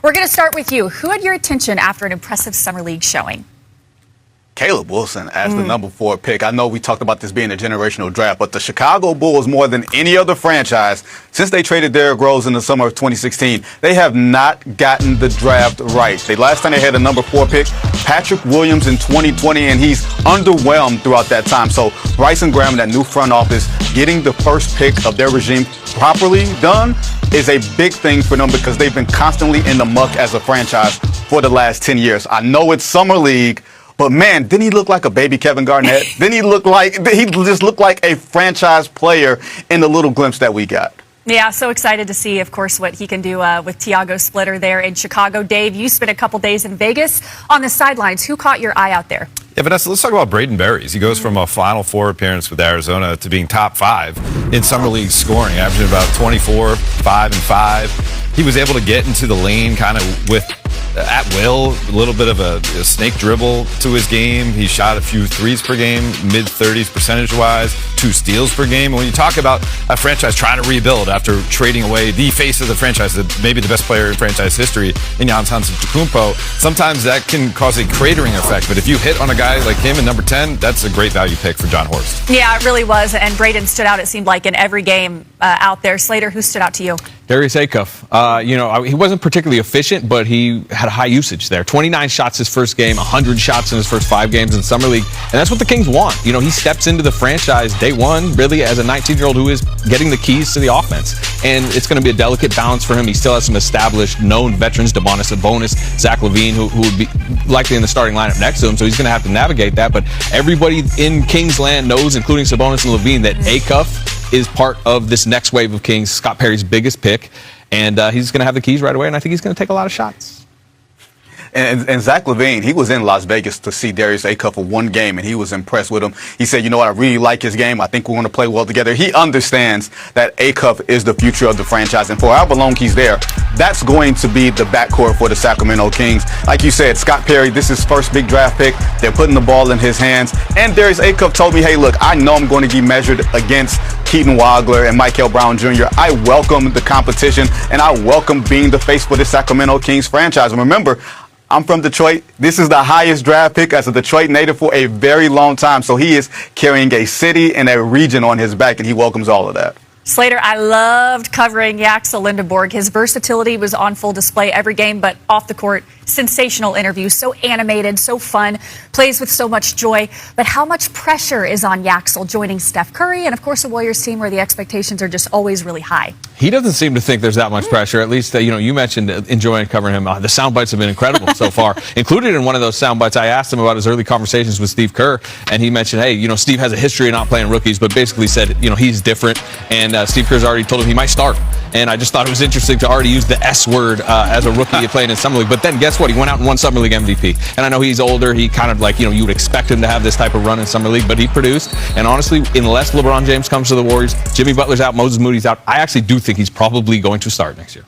We're going to start with you. Who had your attention after an impressive summer league showing? Caleb Wilson as the number 4 pick. I know we talked about this being a generational draft, but the Chicago Bulls, more than any other franchise, since they traded Derrick Rose in the summer of 2016, they have not gotten the draft right. Last time they had a number 4 pick, Patrick Williams in 2020, and he's underwhelmed throughout that time. So Bryson Graham, that new front office, getting the first pick of their regime properly done is a big thing for them because they've been constantly in the muck as a franchise for the last 10 years. I know it's summer league, but man, didn't he look like a baby Kevin Garnett? Didn't he just looked like a franchise player in the little glimpse that we got? Yeah, so excited to see, of course, what he can do with Tiago Splitter there in Chicago. Dave, you spent a couple days in Vegas on the sidelines. Who caught your eye out there? Yeah, Vanessa, let's talk about Braden Berries. He goes from a Final Four appearance with Arizona to being top 5 in Summer League scoring, averaging about 24, 5 and 5. He was able to get into the lane kind of with at will, a little bit of a snake dribble to his game. He shot a few threes per game, mid-30s percentage-wise, 2 steals per game. And when you talk about a franchise trying to rebuild after trading away the face of the franchise, maybe the best player in franchise history, in Giannis Antetokounmpo, sometimes that can cause a cratering effect. But if you hit on a guy like him in number 10, that's a great value pick for John Horst. Yeah, it really was. And Braden stood out, it seemed like, in every game out there. Slater, who stood out to you? Darius Acuff. He wasn't particularly efficient, but he had a high usage there. 29 shots his first game, 100 shots in his first 5 games in Summer League. And that's what the Kings want. You know, he steps into the franchise day one, really, as a 19-year-old who is getting the keys to the offense. And it's going to be a delicate balance for him. He still has some established, known veterans, Domantas Sabonis, Zach LaVine, who would be likely in the starting lineup next to him. So he's going to have to navigate that. But everybody in Kingsland knows, including Sabonis and LaVine, that Acuff is part of this next wave of Kings, Scott Perry's biggest pick, and he's going to have the keys right away, and I think he's going to take a lot of shots. And Zach LaVine, he was in Las Vegas to see Darius Acuff for 1 game, and he was impressed with him. He said, you know what, I really like his game. I think we're going to play well together. He understands that Acuff is the future of the franchise, and for however long he's there, that's going to be the backcourt for the Sacramento Kings. Like you said, Scott Perry, this is his first big draft pick. They're putting the ball in his hands. And Darius Acuff told me, hey, look, I know I'm going to be measured against Keaton Wagler and Michael Brown Jr. I welcome the competition, and I welcome being the face for the Sacramento Kings franchise. And remember, I'm from Detroit. This is the highest draft pick as a Detroit native for a very long time. So he is carrying a city and a region on his back, and he welcomes all of that. Slater, I loved covering Yaxel Lindenborg. His versatility was on full display every game, but off the court, sensational interview. So animated, so fun, plays with so much joy. But how much pressure is on Yaxel joining Steph Curry and, of course, a Warriors team where the expectations are just always really high? He doesn't seem to think there's that much pressure. At least, you mentioned enjoying covering him. The sound bites have been incredible so far. Included in one of those sound bites, I asked him about his early conversations with Steve Kerr, and he mentioned, hey, Steve has a history of not playing rookies, but basically said, he's different, and Steve Kerr's already told him he might start. And I just thought it was interesting to already use the S word as a rookie playing in Summer League. But then guess what? He went out and won Summer League MVP. And I know he's older. He kind of you would expect him to have this type of run in Summer League, but he produced. And honestly, unless LeBron James comes to the Warriors, Jimmy Butler's out, Moses Moody's out, I actually do think he's probably going to start next year.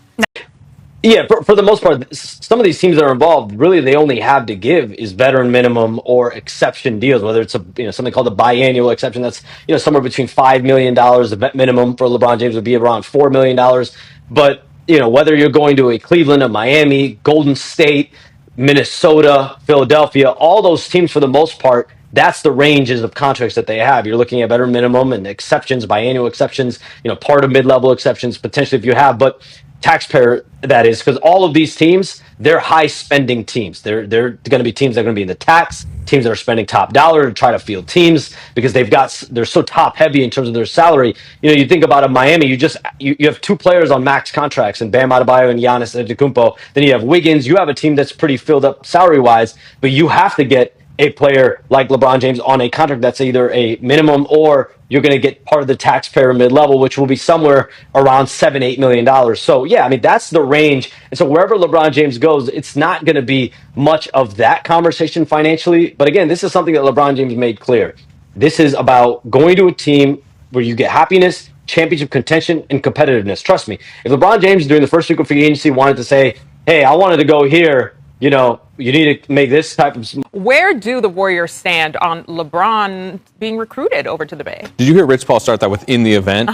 Yeah, for the most part, some of these teams that are involved, really, they only have to give is veteran minimum or exception deals. Whether it's something called a biannual exception, that's somewhere between $5 million. The vet minimum for LeBron James would be around $4 million. But whether you're going to a Cleveland, a Miami, Golden State, Minnesota, Philadelphia, all those teams for the most part, that's the ranges of contracts that they have. You're looking at veteran minimum and exceptions, biannual exceptions, part of mid-level exceptions potentially if you have, but taxpayer, that is, because all of these teams, they're high spending teams. They're going to be teams that are going to be in the tax, teams that are spending top dollar to try to field teams because they're so top heavy in terms of their salary. You think about a Miami, you have 2 players on max contracts and Bam Adebayo and Giannis Antetokounmpo. Then you have Wiggins. You have a team that's pretty filled up salary wise, but you have to get a player like LeBron James on a contract that's either a minimum or you're going to get part of the taxpayer mid-level, which will be somewhere around $7-8 million. So, yeah, that's the range. And so wherever LeBron James goes, it's not going to be much of that conversation financially. But again, this is something that LeBron James made clear. This is about going to a team where you get happiness, championship contention, and competitiveness. Trust me, if LeBron James during the first week of free agency wanted to say, hey, I wanted to go here, you need to make this type of. Where do the Warriors stand on LeBron being recruited over to the Bay? Did you hear Rich Paul start that with in the event?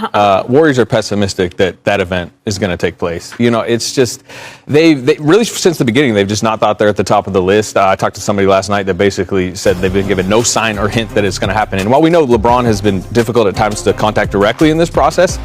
Warriors are pessimistic that event is going to take place. You know, it's just they really since the beginning they've just not thought they're at the top of the list. I talked to somebody last night that basically said they've been given no sign or hint that it's going to happen. And while we know LeBron has been difficult at times to contact directly in this process,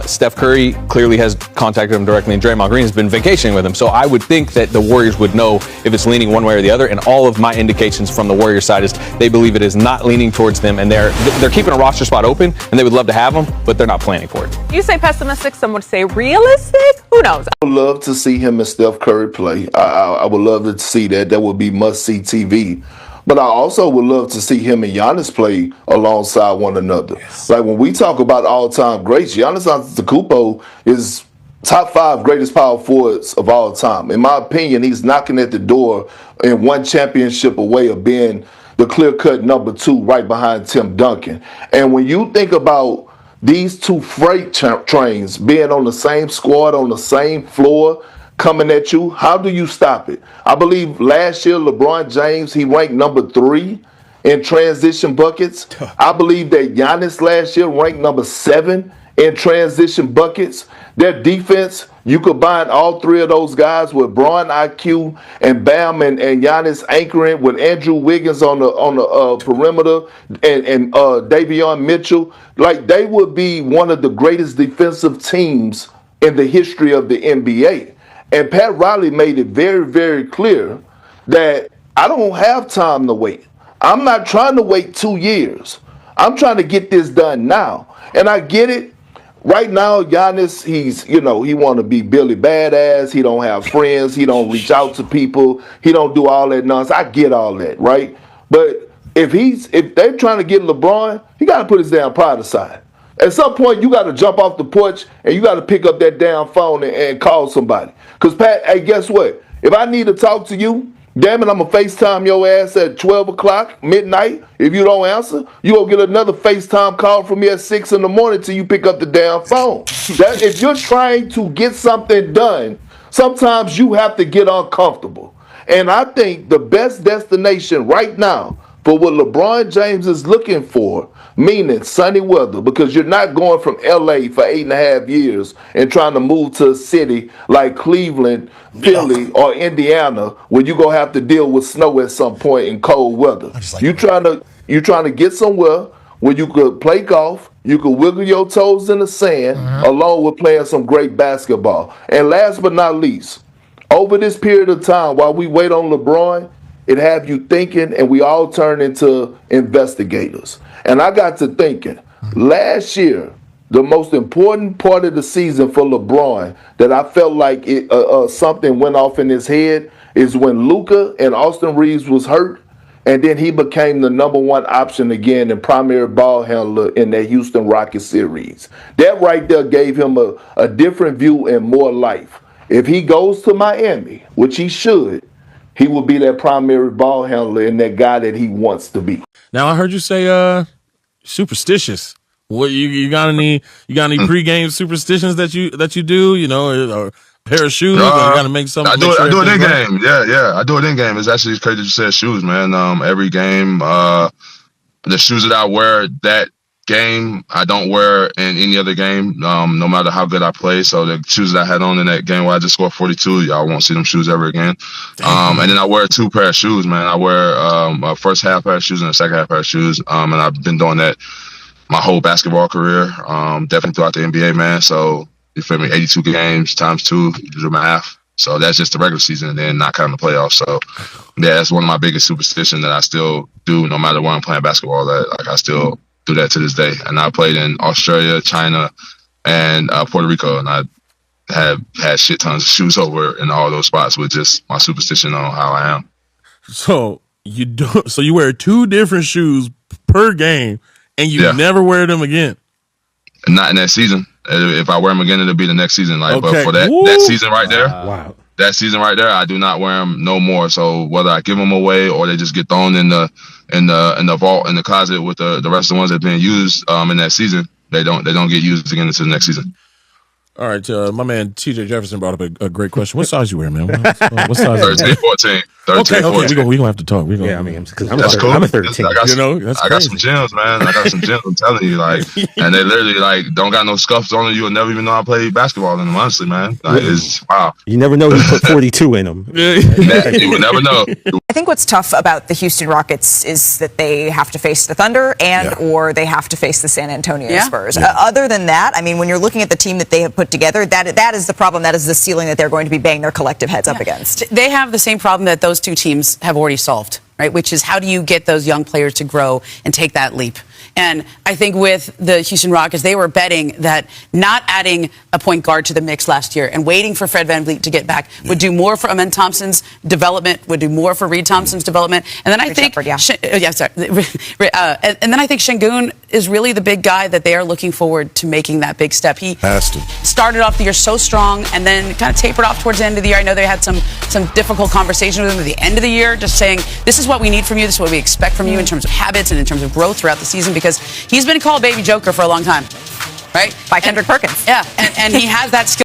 Steph Curry clearly has contacted him directly, and Draymond Green has been vacationing with him. So I would think that the Warriors would know if it's leaning one way or the other. And all of my indications from the Warriors side is they believe it is not leaning towards them, and they're keeping a roster spot open, and they would love to have them, but they're not planning for it. You say pessimistic, some would say realistic. Who knows? I would love to see him and Steph Curry play. I would love to see that. That would be must-see TV. But I also would love to see him and Giannis play alongside one another. Yes. Like when we talk about all-time greats, Giannis Antetokounmpo is top 5 greatest power forwards of all time. In my opinion, he's knocking at the door and one championship away of being the clear-cut number 2 right behind Tim Duncan. And when you think about these two freight trains being on the same squad, on the same floor, coming at you, how do you stop it? I believe last year, LeBron James, he ranked number 3 in transition buckets. I believe that Giannis last year ranked number 7 in transition buckets. Their defense, you combine all 3 of those guys with Bron IQ and Bam and Giannis anchoring with Andrew Wiggins on the perimeter and Davion Mitchell. Like, they would be one of the greatest defensive teams in the history of the NBA. And Pat Riley made it very, very clear that I don't have time to wait. I'm not trying to wait 2 years. I'm trying to get this done now. And I get it. Right now, Giannis, he want to be Billy Badass. He don't have friends. He don't reach out to people. He don't do all that nonsense. I get all that, right? But if they're trying to get LeBron, he got to put his damn pride aside. At some point, you got to jump off the porch and you got to pick up that damn phone and call somebody. Because, Pat, hey, guess what? If I need to talk to you, damn it, I'm going to FaceTime your ass at 12 o'clock, midnight. If you don't answer, you going to get another FaceTime call from me at 6 in the morning till you pick up the damn phone. If you're trying to get something done, sometimes you have to get uncomfortable. And I think the best destination right now for what LeBron James is looking for, meaning sunny weather, because you're not going from LA for 8.5 years and trying to move to a city like Cleveland, Philly, or Indiana, where you're going to have to deal with snow at some point in cold weather. You're trying to get somewhere where you could play golf, you could wiggle your toes in the sand, along with playing some great basketball. And last but not least, over this period of time, while we wait on LeBron, it have you thinking, and we all turn into investigators. And I got to thinking, last year, the most important part of the season for LeBron that I felt like something went off in his head is when Luka and Austin Reeves was hurt, and then he became the number 1 option again and primary ball handler in that Houston Rockets series. That right there gave him a different view and more life. If he goes to Miami, which he should, he will be that primary ball handler and that guy that he wants to be. Now I heard you say superstitious. What you got any pregame superstitions that you do? You know, or a pair of shoes? I got to make something. I do it in game. Yeah. I do it in game. It's actually crazy that you said shoes, man. Every game, the shoes that I wear that game, I don't wear in any other game, no matter how good I play. So the shoes that I had on in that game where I just scored 42, y'all won't see them shoes ever again. And then I wear 2 pair of shoes, man. I wear a first half pair of shoes and a second half pair of shoes. And I've been doing that my whole basketball career, definitely throughout the NBA, man. So you feel me? 82 games times 2, you do my half. So that's just the regular season and then not counting the playoffs. So yeah, that's one of my biggest superstitions that I still do no matter where I'm playing basketball. That like I still do that to this day. And I played in Australia, China, and Puerto Rico, and I have had shit tons of shoes over in all those spots with just my superstition on how I am. So you wear 2 different shoes per game, and you never wear them again. Not in that season. If I wear them again, it'll be the next season. Like, okay. But for that season right there, that season right there, I do not wear them no more. So whether I give them away or they just get thrown in the vault in the closet with the rest of the ones that have been used in that season, they don't get used again until the next season. All right, my man TJ Jefferson brought up a great question. What size you wear, man? What size? 13, 14. Okay, 13, we gonna have to talk. We gonna, Yeah, I mean, because I'm That's cool. I'm a third team. I got some, that's I got some crazy. gems, man. I got some gems. I'm telling you, like, and they literally like don't got no scuffs on them. You'll never even know I played basketball in them. Honestly, man, like, it's wow. You never know he put 42 in them. You would never know. I think what's tough about the Houston Rockets is that they have to face the Thunder or they have to face the San Antonio Spurs. Other than that, I mean, when you're looking at the team that they have put together, that is the problem. That is the ceiling that they're going to be banging their collective heads up against. They have the same problem that those two teams have already solved, right? Which is how do you get those young players to grow and take that leap? And I think with the Houston Rockets, they were betting that not adding a point guard to the mix last year and waiting for Fred VanVleet to get back would do more for Amen Thompson's development, would do more for Reed Thompson's development. And then I think, and then I think Şengün is really the big guy that they are looking forward to making that big step. He Has to. started off the year so strong and then kind of tapered off towards the end of the year. I know they had some difficult conversations with him at the end of the year, just saying, this is what we need from you, this is what we expect from you in terms of habits and in terms of growth throughout the season, because he's been called Baby Joker for a long time, right? By Kendrick Perkins. Yeah, and he has that skill.